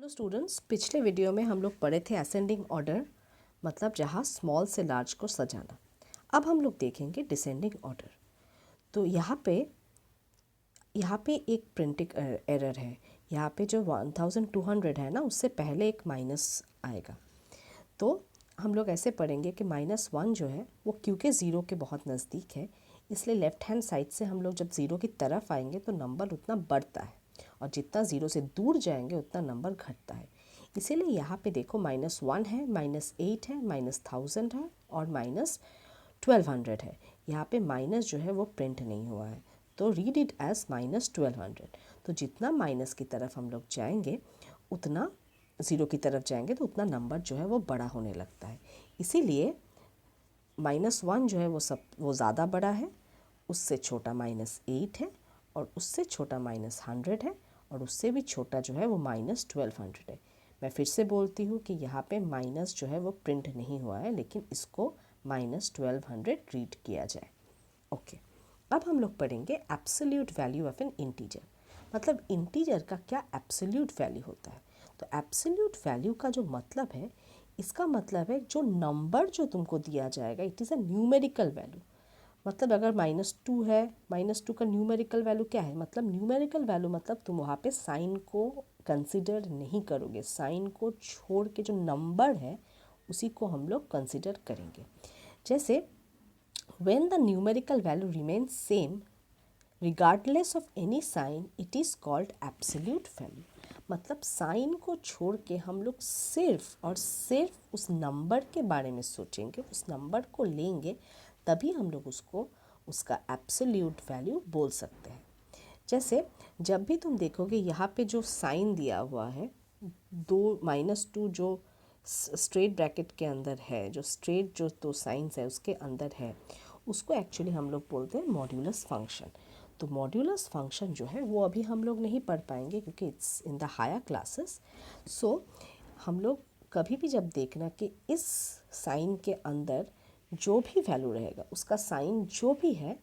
तो स्टूडेंट्स, पिछले वीडियो में हम लोग पढ़े थे असेंडिंग ऑर्डर, मतलब जहाँ स्मॉल से लार्ज को सजाना। अब हम लोग देखेंगे डिसेंडिंग ऑर्डर। तो यहाँ पे एक प्रिंटिंग एरर है। यहाँ पे जो 1200 है ना, उससे पहले एक माइनस आएगा। तो हम लोग ऐसे पढ़ेंगे कि -1 जो है वो क्योंकि ज़ीरो के बहुत नज़दीक है, इसलिए लेफ़्ट हैंड साइड से हम लोग जब ज़ीरो की तरफ आएंगे तो नंबर उतना बढ़ता है, और जितना ज़ीरो से दूर जाएंगे उतना नंबर घटता है। इसीलिए यहाँ पे देखो -1 है, -8 है, -1000 है और -1200 है। यहाँ पे माइनस जो है वो प्रिंट नहीं हुआ है, तो रीड इट एज -1200। तो जितना माइनस की तरफ हम लोग जाएंगे, उतना ज़ीरो की तरफ जाएंगे तो उतना नंबर जो है वो बड़ा होने लगता है। इसीलिए -1 जो है वो ज़्यादा बड़ा है, उससे छोटा -8 है, और उससे छोटा -100 है, और उससे भी छोटा जो है वो -1200 है। मैं फिर से बोलती हूँ कि यहाँ पे माइनस जो है वो प्रिंट नहीं हुआ है, लेकिन इसको -1200 रीड किया जाए। ओके, अब हम लोग पढ़ेंगे absolute value of N integer. मतलब इंटीजर का क्या एब्सोल्यूट वैल्यू होता है। तो एब्सोल्यूट वैल्यू का जो मतलब है, इसका मतलब है जो नंबर जो तुमको दिया जाएगा, it is a numerical value. मतलब अगर -2 है, -2 का न्यूमेरिकल वैल्यू क्या है, मतलब न्यूमेरिकल वैल्यू मतलब तुम वहाँ पे साइन को कंसिडर नहीं करोगे, साइन को छोड़ के जो नंबर है उसी को हम लोग कंसिडर करेंगे। जैसे when the numerical value remains same regardless of any sign, it is called absolute value। मतलब साइन को छोड़ के हम लोग सिर्फ और सिर्फ उस नंबर के बारे में सोचेंगे, उस नंबर को लेंगे, तभी हम लोग उसको उसका एब्सोल्यूट वैल्यू बोल सकते हैं। जैसे जब भी तुम देखोगे यहाँ पे जो साइन दिया हुआ है, -2 जो स्ट्रेट ब्रैकेट के अंदर है, जो स्ट्रेट जो दो साइंस है उसके अंदर है, उसको एक्चुअली हम लोग बोलते हैं मॉड्यूलस फंक्शन। तो मॉड्यूलस फंक्शन जो है वो अभी हम लोग नहीं पढ़ पाएंगे क्योंकि it's in the higher classes. So हम लोग कभी भी जब देखना कि इस साइन के अंदर जो भी वैल्यू रहेगा, उसका साइन जो भी है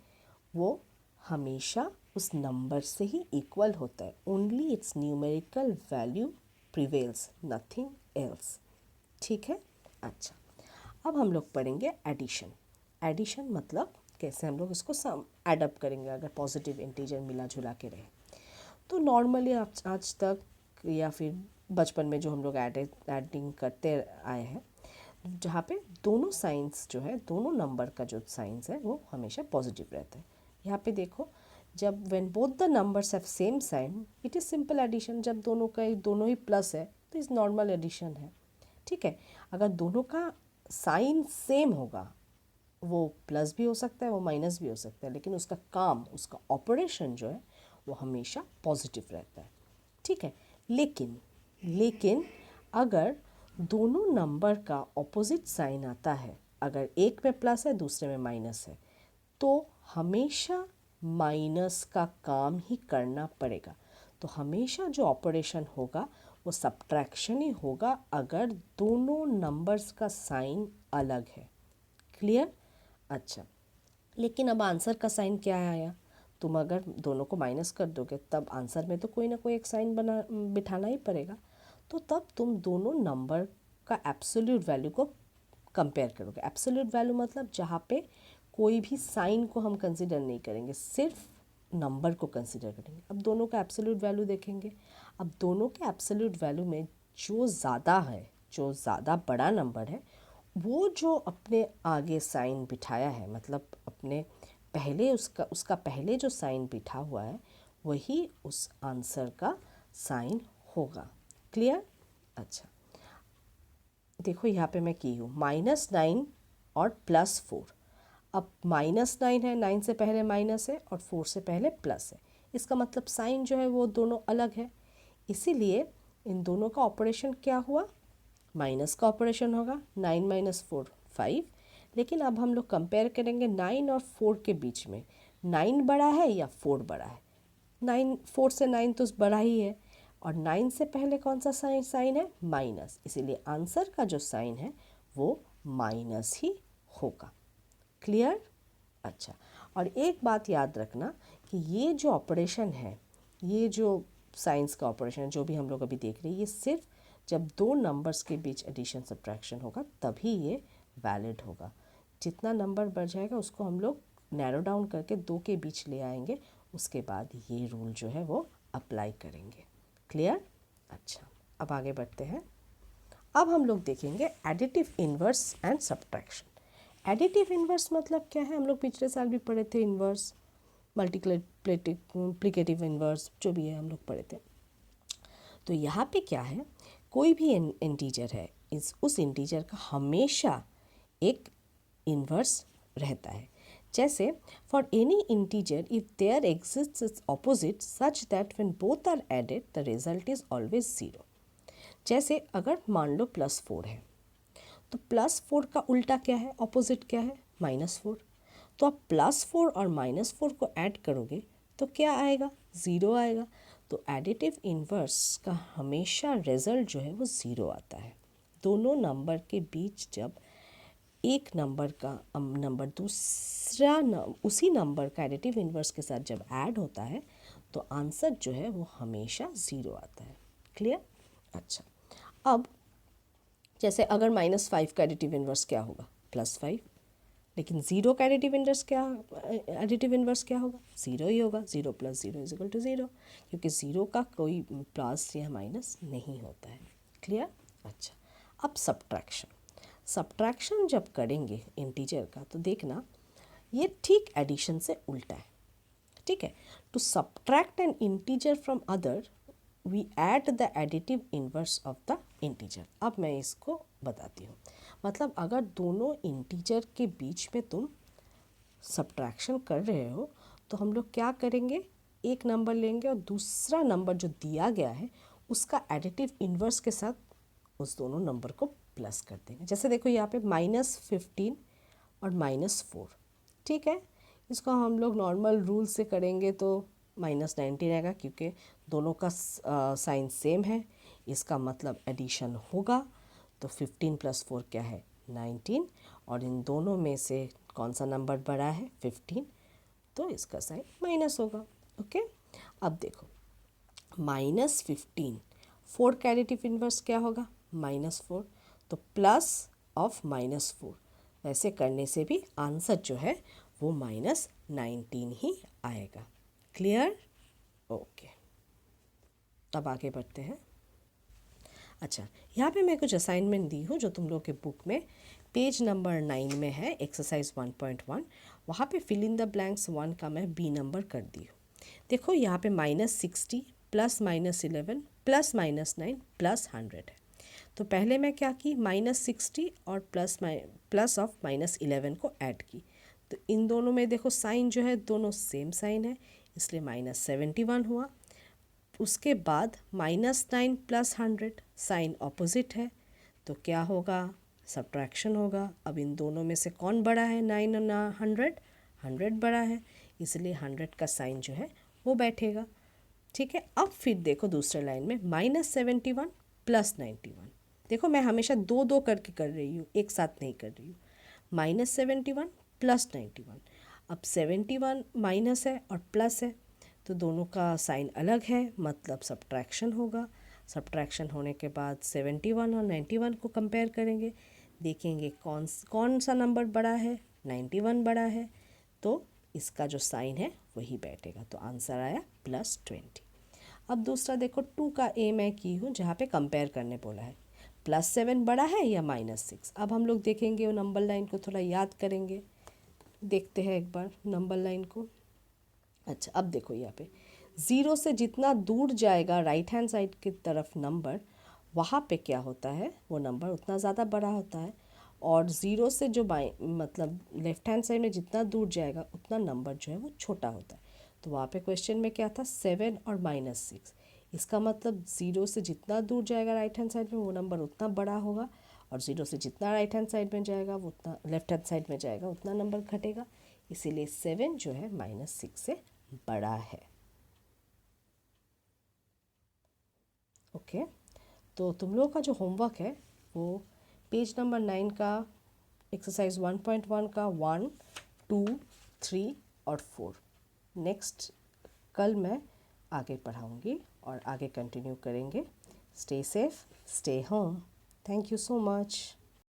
वो हमेशा उस नंबर से ही इक्वल होता है। Only it's numerical value prevails, nothing else. ठीक है। अच्छा, अब हम लोग पढ़ेंगे एडिशन। एडिशन मतलब कैसे हम लोग इसको सम एडअप करेंगे अगर पॉजिटिव इंटीजर मिला जुला के रहे। तो नॉर्मली आज तक या फिर बचपन में जो हम लोग एडिंग करते आए हैं, जहाँ पे दोनों साइंस जो है, दोनों नंबर का जो साइंस है वो हमेशा पॉजिटिव रहता है। यहाँ पे देखो, जब when both the numbers have same sign, it is simple addition. जब दोनों ही प्लस है तो इस नॉर्मल एडिशन है। ठीक है। अगर दोनों का साइन सेम होगा, वो प्लस भी हो सकता है, वो माइनस भी हो सकता है, लेकिन उसका काम, उसका ऑपरेशन जो है वो हमेशा पॉजिटिव रहता है। ठीक है। लेकिन अगर दोनों नंबर का ऑपोजिट साइन आता है, अगर एक में प्लस है दूसरे में माइनस है, तो हमेशा माइनस का काम ही करना पड़ेगा। तो हमेशा जो ऑपरेशन होगा वो सब्ट्रैक्शन ही होगा अगर दोनों नंबर्स का साइन अलग है। क्लियर। अच्छा, लेकिन अब आंसर का साइन क्या आया। तुम अगर दोनों को माइनस कर दोगे तब आंसर में तो कोई ना कोई एक साइन बिठाना ही पड़ेगा। तो तब तुम दोनों नंबर का एब्सोल्यूट वैल्यू को कंपेयर करोगे। एब्सोल्यूट वैल्यू मतलब जहाँ पे कोई भी साइन को हम कंसिडर नहीं करेंगे, सिर्फ नंबर को कंसिडर करेंगे। अब दोनों का एब्सोल्यूट वैल्यू देखेंगे। अब दोनों के एब्सोल्यूट वैल्यू में जो ज़्यादा है, जो ज़्यादा बड़ा नंबर है, वो जो अपने आगे साइन बिठाया है, मतलब अपने पहले उसका पहले जो साइन बिठा हुआ है, वही उस आंसर का साइन होगा। क्लियर। अच्छा, देखो यहाँ पे मैं की हूँ -9 और +4। अब -9 है, 9 से पहले माइनस है और 4 से पहले प्लस है। इसका मतलब साइन जो है वो दोनों अलग है। इसीलिए इन दोनों का ऑपरेशन क्या हुआ, माइनस का ऑपरेशन होगा। 9 - 4 5। लेकिन अब हम लोग कंपेयर करेंगे 9 और 4 के बीच में, 9 बड़ा है या 4 बड़ा है। 4 से 9 तो बड़ा ही है, और 9 से पहले कौन सा साइन है, माइनस। इसीलिए आंसर का जो साइन है वो माइनस ही होगा। क्लियर। अच्छा, और एक बात याद रखना कि ये जो ऑपरेशन है, ये जो साइंस का ऑपरेशन जो भी हम लोग अभी देख रहे हैं, ये सिर्फ जब दो नंबर्स के बीच एडिशन सब्ट्रैक्शन होगा तभी ये वैलिड होगा। जितना नंबर बढ़ जाएगा उसको हम लोग नैरो डाउन करके दो के बीच ले आएंगे, उसके बाद ये रूल जो है वो अप्लाई करेंगे। क्लियर? अच्छा, अब आगे बढ़ते हैं। अब हम लोग देखेंगे additive inverse and subtraction. Additive inverse मतलब क्या है, हम लोग पिछले साल भी पढ़े थे इन्वर्स, मल्टीप्लिकेटिव इन्वर्स, जो भी है हम लोग पढ़े थे। तो यहाँ पे क्या है, कोई भी इंटीजर है, उस इंटीजर का हमेशा एक इन्वर्स रहता है। जैसे for any integer if there exists its opposite such that when both are added the result is always zero. जैसे अगर मान लो +4 है, तो +4 का उल्टा क्या है, ऑपोजिट क्या है, -4। तो आप +4 और -4 को ऐड करोगे तो क्या आएगा, 0 आएगा। तो एडिटिव इन्वर्स का हमेशा रिजल्ट जो है वो 0 आता है। दोनों नंबर के बीच जब एक नंबर का नंबर दूसरा उसी नंबर का एडिटिव इन्वर्स के साथ जब ऐड होता है तो आंसर जो है वो हमेशा 0 आता है। क्लियर? अच्छा, अब जैसे अगर -5 का एडिटिव इन्वर्स क्या होगा, +5। लेकिन 0 का एडिटिव इन्वर्स क्या होगा, 0 ही होगा। 0 + 0 = 0, क्योंकि 0 का कोई प्लस या माइनस नहीं होता है। क्लियर? अच्छा, अब सब्ट्रैक्शन जब करेंगे इंटीजर का तो देखना ये ठीक एडिशन से उल्टा है। ठीक है, to subtract an integer from other we add the additive inverse of the integer. अब मैं इसको बताती हूँ। मतलब अगर दोनों इंटीजर के बीच में तुम सब्ट्रैक्शन कर रहे हो तो हम लोग क्या करेंगे, एक नंबर लेंगे और दूसरा नंबर जो दिया गया है उसका एडिटिव इन्वर्स के साथ उस दोनों नंबर को प्लस कर देंगे। जैसे देखो यहाँ पे -15 और -4, ठीक है। इसको हम लोग नॉर्मल रूल से करेंगे तो -19 आएगा, क्योंकि दोनों का साइन सेम है। इसका मतलब एडिशन होगा। तो 15 + 4 क्या है, 19, और इन दोनों में से कौन सा नंबर बड़ा है, 15, तो इसका साइन माइनस होगा। ओके, अब देखो -15, 4 का एडिटिव इन्वर्स क्या होगा, -4, तो प्लस ऑफ -4, वैसे करने से भी आंसर जो है वो -19 ही आएगा। क्लियर? ओके, तब आगे बढ़ते हैं। अच्छा, यहाँ पे मैं कुछ असाइनमेंट दी हूँ जो तुम लोग के बुक में पेज नंबर 9 में है, एक्सरसाइज 1.1। वहाँ पे फिल इन द ब्लैंक्स 1 का मैं B नंबर कर दी हूँ। देखो यहाँ पे -60 + -11 + -9 + 100 है। तो पहले मैं क्या की, -60 और प्लस ऑफ -11 को ऐड की। तो इन दोनों में देखो साइन जो है दोनों सेम साइन है, इसलिए -71 हुआ। उसके बाद -9 + 100, साइन ऑपोजिट है, तो क्या होगा, सब्ट्रैक्शन होगा। अब इन दोनों में से कौन बड़ा है, 9 और 100, 100 बड़ा है, इसलिए 100 का साइन जो है वो बैठेगा। ठीक है, अब फिर देखो दूसरे लाइन में -71 + 91। देखो मैं हमेशा दो दो करके कर रही हूँ, एक साथ नहीं कर रही हूँ। -71 + 91, अब 71 माइनस है और प्लस है, तो दोनों का साइन अलग है, मतलब सब्ट्रैक्शन होगा। सब्ट्रैक्शन होने के बाद 71 और 91 को कंपेयर करेंगे, देखेंगे कौन सा नंबर बड़ा है, 91 बड़ा है, तो इसका जो साइन है वही बैठेगा। तो आंसर आया +20। अब दूसरा देखो 2 का ए मैं की हूँ, जहाँ पे कंपेयर करने बोला है, +7 बड़ा है या -6। अब हम लोग देखेंगे वो नंबर लाइन को थोड़ा याद करेंगे, देखते हैं एक बार नंबर लाइन को। अच्छा, अब देखो यहाँ पे 0 से जितना दूर जाएगा राइट हैंड साइड की तरफ नंबर, वहाँ पे क्या होता है, वो नंबर उतना ज़्यादा बड़ा होता है। और 0 से जो मतलब लेफ्ट हैंड साइड में जितना दूर जाएगा उतना नंबर जो है वो छोटा होता है। तो वहाँ पे क्वेश्चन में क्या था, 7 और -6। इसका मतलब 0 से जितना दूर जाएगा राइट हैंड साइड में वो नंबर उतना बड़ा होगा, और 0 से जितना राइट हैंड साइड में जाएगा वो उतना लेफ्ट हैंड साइड में जाएगा उतना नंबर घटेगा। इसीलिए 7 जो है -6 से बड़ा है। ओके, तो तुम लोगों का जो होमवर्क है वो पेज नंबर 9 का एक्सरसाइज 1.1 का 1, 2, 3 और 4 नेक्स्ट कल मैं आगे पढ़ाऊँगी और आगे कंटिन्यू करेंगे। Stay safe, stay home. Thank you so much.